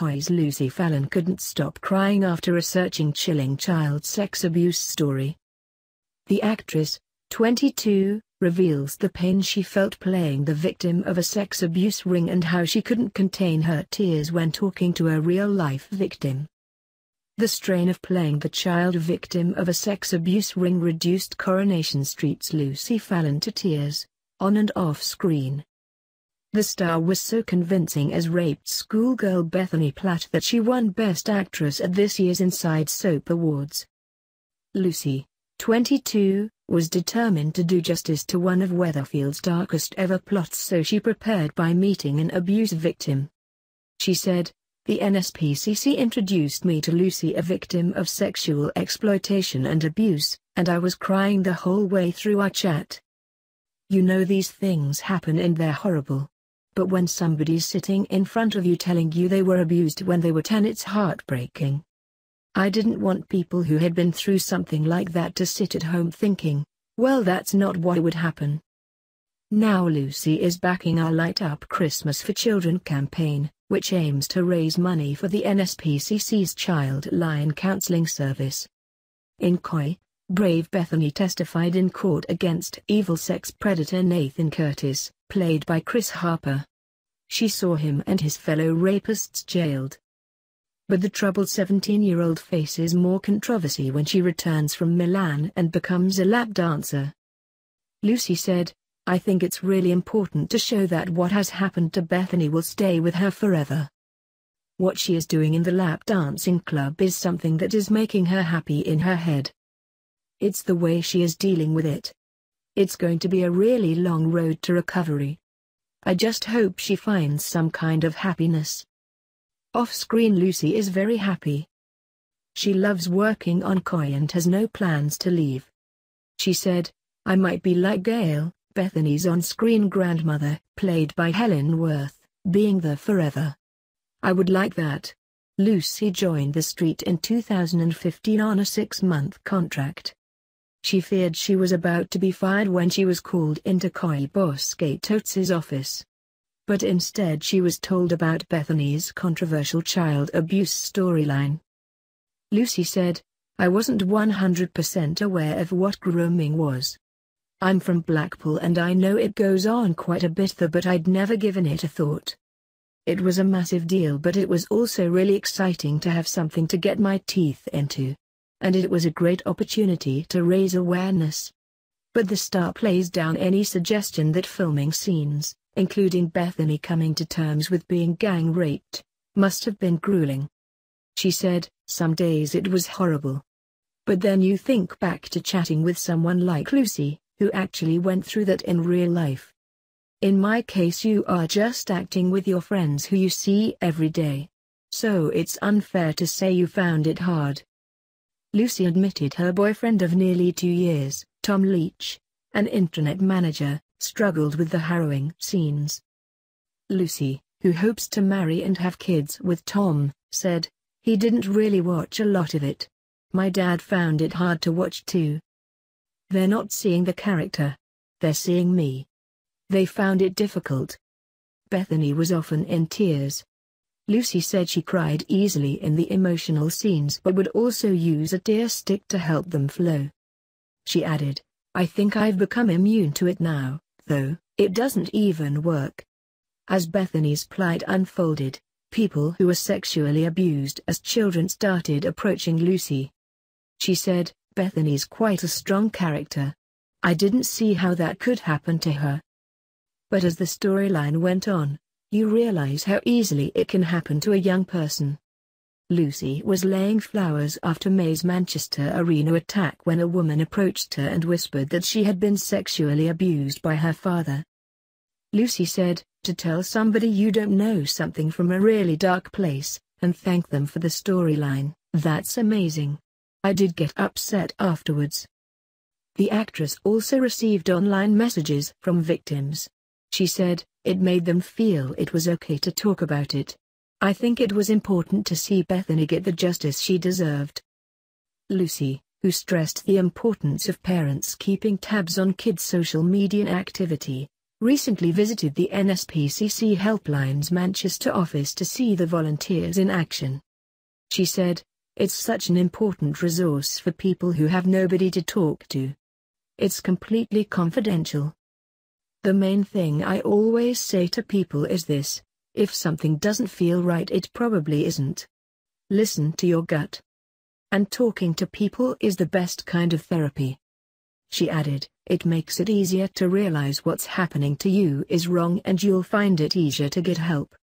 Corrie's Lucy Fallon couldn't stop crying after researching chilling child sex abuse story. The actress, 22, reveals the pain she felt playing the victim of a sex abuse ring and how she couldn't contain her tears when talking to a real-life victim. The strain of playing the child victim of a sex abuse ring reduced Coronation Street's Lucy Fallon to tears, on and off screen. The star was so convincing as raped schoolgirl Bethany Platt that she won Best Actress at this year's Inside Soap Awards. Lucy, 22, was determined to do justice to one of Weatherfield's darkest ever plots, so she prepared by meeting an abuse victim. She said, "The NSPCC introduced me to Lucy, a victim of sexual exploitation and abuse, and I was crying the whole way through our chat. You know these things happen and they're horrible. But when somebody's sitting in front of you telling you they were abused when they were 10, it's heartbreaking. I didn't want people who had been through something like that to sit at home thinking, well, that's not what would happen." Now Lucy is backing our Light Up Christmas for Children campaign, which aims to raise money for the NSPCC's Child Line Counseling Service. In Corrie, brave Bethany testified in court against evil sex predator Nathan Curtis, played by Chris Harper. She saw him and his fellow rapists jailed. But the troubled 17-year-old faces more controversy when she returns from Milan and becomes a lap dancer. Lucy said, "I think it's really important to show that what has happened to Bethany will stay with her forever. What she is doing in the lap dancing club is something that is making her happy in her head. It's the way she is dealing with it. It's going to be a really long road to recovery. I just hope she finds some kind of happiness." Off-screen, Lucy is very happy. She loves working on Corrie and has no plans to leave. She said, "I might be like Gail, Bethany's on-screen grandmother, played by Helen Worth, being there forever. I would like that." Lucy joined the street in 2015 on a 6-month contract. She feared she was about to be fired when she was called into Corrie boss Kate Oates's office. But instead she was told about Bethany's controversial child abuse storyline. Lucy said, "I wasn't 100% aware of what grooming was. I'm from Blackpool and I know it goes on quite a bit there, but I'd never given it a thought. It was a massive deal, but it was also really exciting to have something to get my teeth into. And it was a great opportunity to raise awareness." But the star plays down any suggestion that filming scenes, including Bethany coming to terms with being gang raped, must have been grueling. She said, "Some days it was horrible. But then you think back to chatting with someone like Lucy, who actually went through that in real life. In my case, you are just acting with your friends who you see every day. So it's unfair to say you found it hard." Lucy admitted her boyfriend of nearly 2 years, Tom Leach, an internet manager, struggled with the harrowing scenes. Lucy, who hopes to marry and have kids with Tom, said, "He didn't really watch a lot of it. My dad found it hard to watch too. They're not seeing the character. They're seeing me. They found it difficult." Bethany was often in tears. Lucy said she cried easily in the emotional scenes but would also use a tear stick to help them flow. She added, "I think I've become immune to it now, though it doesn't even work." As Bethany's plight unfolded, people who were sexually abused as children started approaching Lucy. She said, "Bethany's quite a strong character. I didn't see how that could happen to her." But as the storyline went on, you realize how easily it can happen to a young person. Lucy was laying flowers after May's Manchester Arena attack when a woman approached her and whispered that she had been sexually abused by her father. Lucy said, "To tell somebody you don't know something from a really dark place, and thank them for the storyline, that's amazing. I did get upset afterwards." The actress also received online messages from victims. She said, "It made them feel it was okay to talk about it. I think it was important to see Bethany get the justice she deserved." Lucy, who stressed the importance of parents keeping tabs on kids' social media activity, recently visited the NSPCC Helplines Manchester office to see the volunteers in action. She said, "It's such an important resource for people who have nobody to talk to. It's completely confidential. The main thing I always say to people is this: if something doesn't feel right, it probably isn't. Listen to your gut. And talking to people is the best kind of therapy." She added, "It makes it easier to realize what's happening to you is wrong, and you'll find it easier to get help.